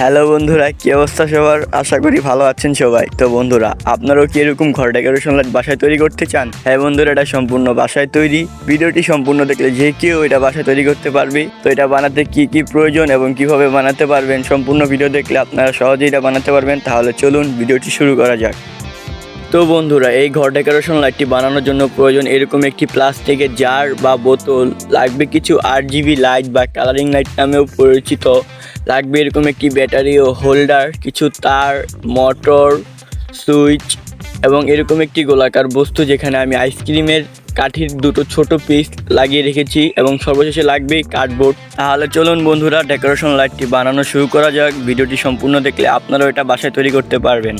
Hello বন্ধুরা, কি অবস্থা সবার? আশা করি ভালো আছেন সবাই। তো বন্ধুরা, আপনারাও কি এরকম ঘর ডেকোরেশন লাইট বাসায় তৈরি করতে চান? হ্যাঁ বন্ধুরা, এটা সম্পূর্ণ বাসায় তৈরি। ভিডিওটি সম্পূর্ণ দেখলে যে কেউ এটা বাসায় তৈরি করতে পারবে। তো এটা বানাতে কি কি প্রয়োজন এবং কিভাবে বানাতে পারবেন, সম্পূর্ণ ভিডিও দেখলে আপনারা সহজেই এটা বানাতে পারবেন। তাহলে চলুন ভিডিওটি শুরু করা যাক। তো বন্ধুরা, এই ঘর ডেকোরেশন লাইটটি বানানোর জন্য প্রয়োজন এরকম একটি প্লাস্টিকের জার বা বোতল, লাগবে কিছু RGB লাইট বা কালারিং লাইট নামেও পরিচিত, লাগবে এরকম একটি ব্যাটারি ও হোল্ডার, কিছু তার, মোটর, সুইচ এবং এরকম একটি গোলাকার বস্তু যেখানে আমি আইসক্রিমের কাঠির দুটো ছোট পিস লাগিয়ে রেখেছি এবং সর্বশেষে লাগবে কার্ডবোর্ড। তাহলে চলুন বন্ধুরা, ডেকোরেশন লাইটটি বানানো শুরু করা যাক। ভিডিওটি সম্পূর্ণ দেখলে আপনারাও এটা বাসায় তৈরি করতে পারবেন।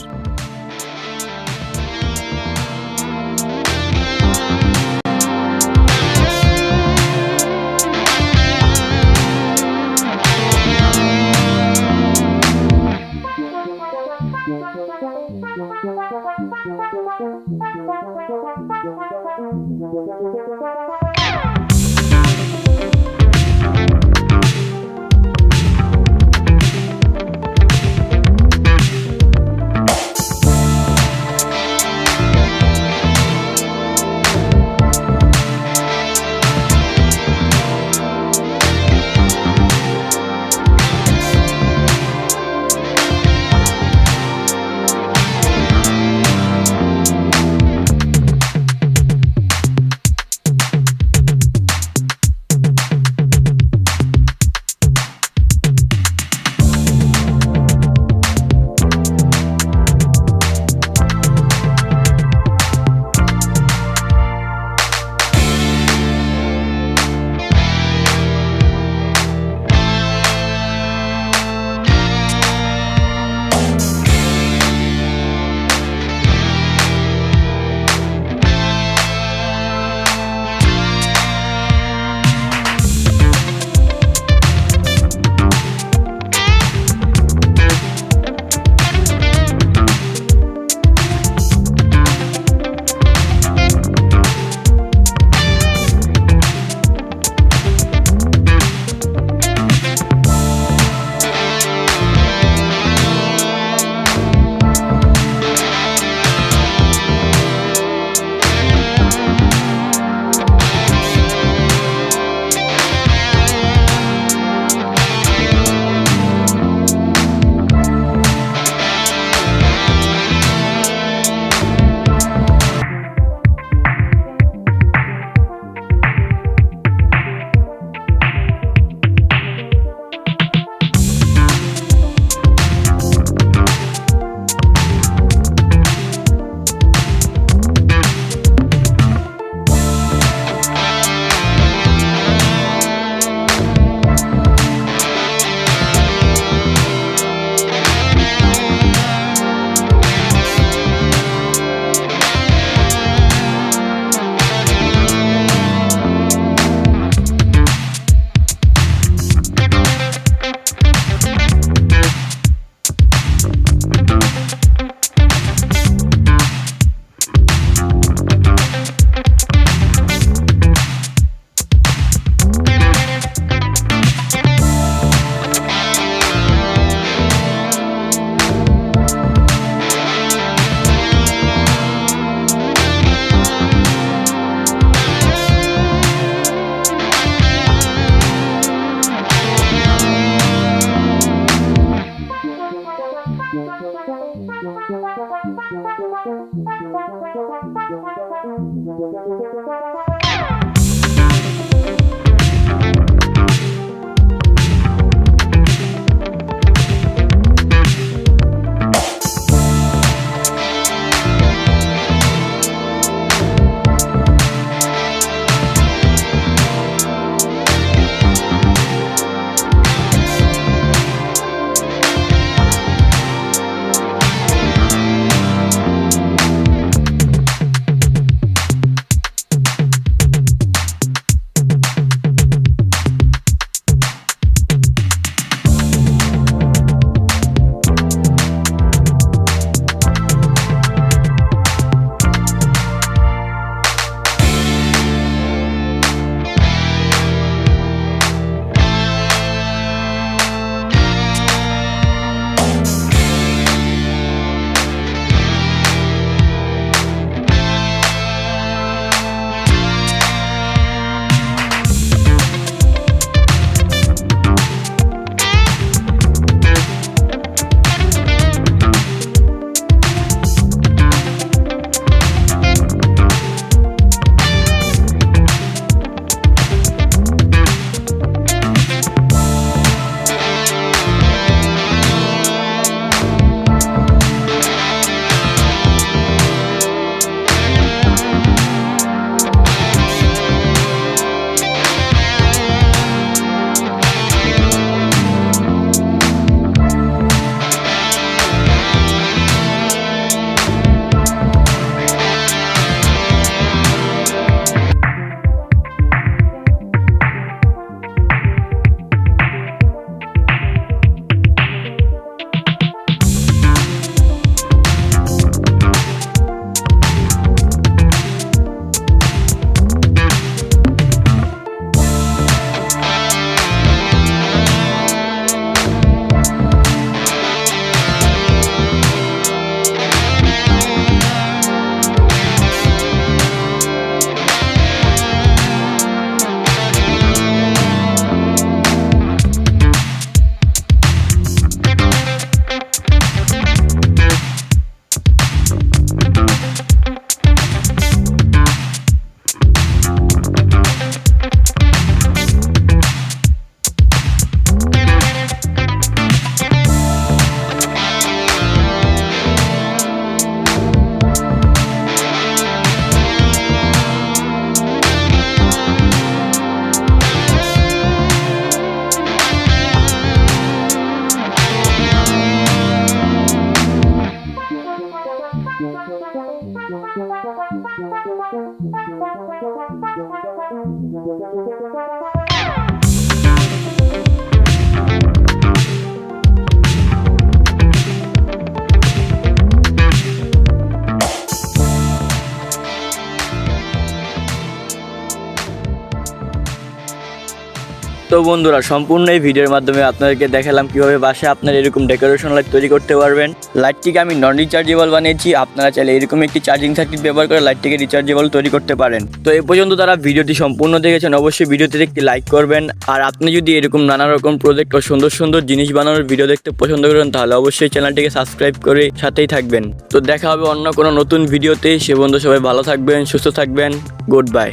তো বন্ধুরা, সম্পূর্ণ এই ভিডিওর মাধ্যমে আপনাদেরকে দেখালাম কিভাবে বাসায় আপনার এরকম ডেকোরেশন লাইট তৈরি করতে পারবেন। লাইটটিকে আমি নন রিচার্জেবল বানিয়েছি, আপনারা চাইলে এরকম একটি চার্জিং সার্কিট ব্যবহার করে লাইটটিকে রিচার্জেবল তৈরি করতে পারেন। তো এই পর্যন্ত তারা ভিডিওটি সম্পূর্ণ দেখেছেন, অবশ্যই ভিডিওতে একটি লাইক করবেন। আর আপনি যদি এরকম নানা রকম প্রজেক্ট ও সুন্দর সুন্দর জিনিস বানানোর ভিডিও দেখতে পছন্দ করেন, তাহলে অবশ্যই চ্যানেলটিকে সাবস্ক্রাইব করে সাথেই থাকবেন। তো দেখা হবে অন্য কোনো নতুন ভিডিওতে। সে বন্ধু সবাই ভালো থাকবেন, সুস্থ থাকবেন। Good bye.